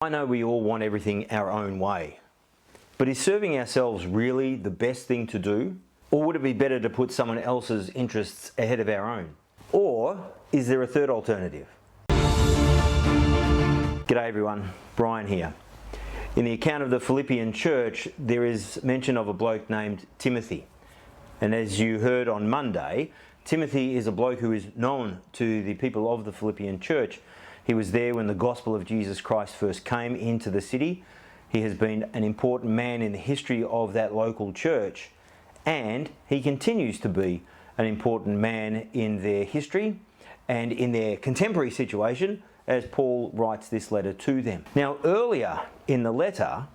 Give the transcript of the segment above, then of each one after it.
I know we all want everything our own way, but is serving ourselves really the best thing to do? Or would it be better to put someone else's interests ahead of our own? Or is there a third alternative? G'day everyone, Brian here. In the account of the Philippian church, there is mention of a bloke named Timothy. And as you heard on Monday, Timothy is a bloke who is known to the people of the Philippian church. He was there when the gospel of Jesus Christ first came into the city. He has been an important man in the history of that local church, and he continues to be an important man in their history and in their contemporary situation as Paul writes this letter to them. Now, earlier in the letter,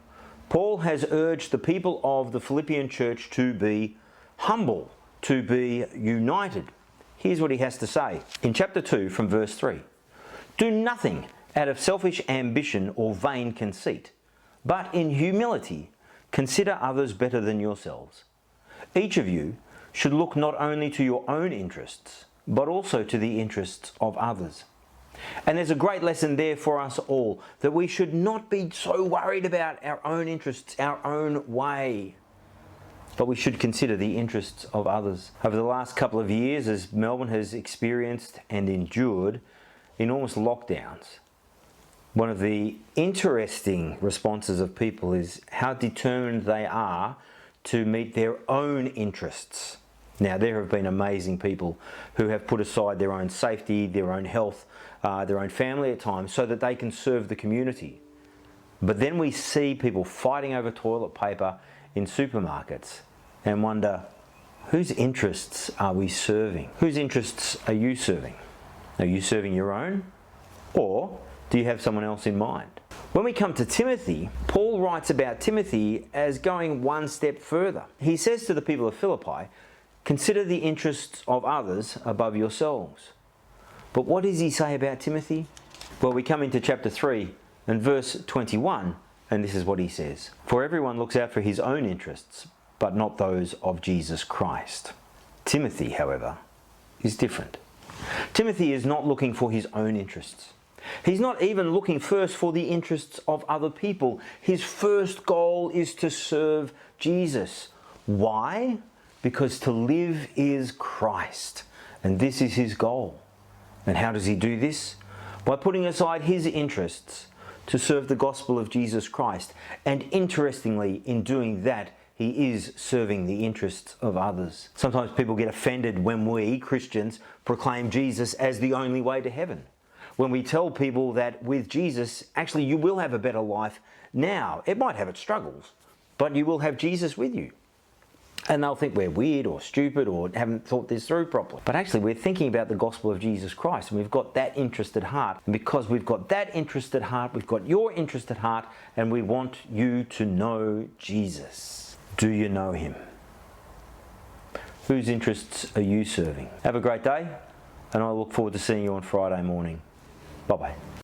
Paul has urged the people of the Philippian church to be humble, to be united. Here's what he has to say in chapter 2 from verse 3. Do nothing out of selfish ambition or vain conceit, but in humility consider others better than yourselves. Each of you should look not only to your own interests, but also to the interests of others. And there's a great lesson there for us all, that we should not be so worried about our own interests, our own way, but we should consider the interests of others. Over the last couple of years, as Melbourne has experienced and endured enormous lockdowns, one of the interesting responses of people is how determined they are to meet their own interests. Now, there have been amazing people who have put aside their own safety, their own health, their own family at times, so that they can serve the community. But then we see people fighting over toilet paper in supermarkets and wonder, whose interests are we serving? Whose interests are you serving? Are you serving your own, or do you have someone else in mind? When we come to Timothy, Paul writes about Timothy as going one step further. He says to the people of Philippi, consider the interests of others above yourselves. But what does he say about Timothy? Well, we come into chapter 3 and verse 21, and this is what he says. For everyone looks out for his own interests, but not those of Jesus Christ. Timothy, however, is different. Timothy is not looking for his own interests. He's not even looking first for the interests of other people. His first goal is to serve Jesus. Why? Because to live is Christ, and this is his goal. And how does he do this? By putting aside his interests to serve the gospel of Jesus Christ. And interestingly, in doing that, he is serving the interests of others. Sometimes people get offended when we, Christians, proclaim Jesus as the only way to heaven. When we tell people that with Jesus, actually you will have a better life now. It might have its struggles, but you will have Jesus with you. And they'll think we're weird or stupid or haven't thought this through properly. But actually we're thinking about the gospel of Jesus Christ, and we've got that interest at heart. And because we've got that interest at heart, we've got your interest at heart, and we want you to know Jesus. Do you know him? Whose interests are you serving? Have a great day, and I look forward to seeing you on Friday morning. Bye-bye.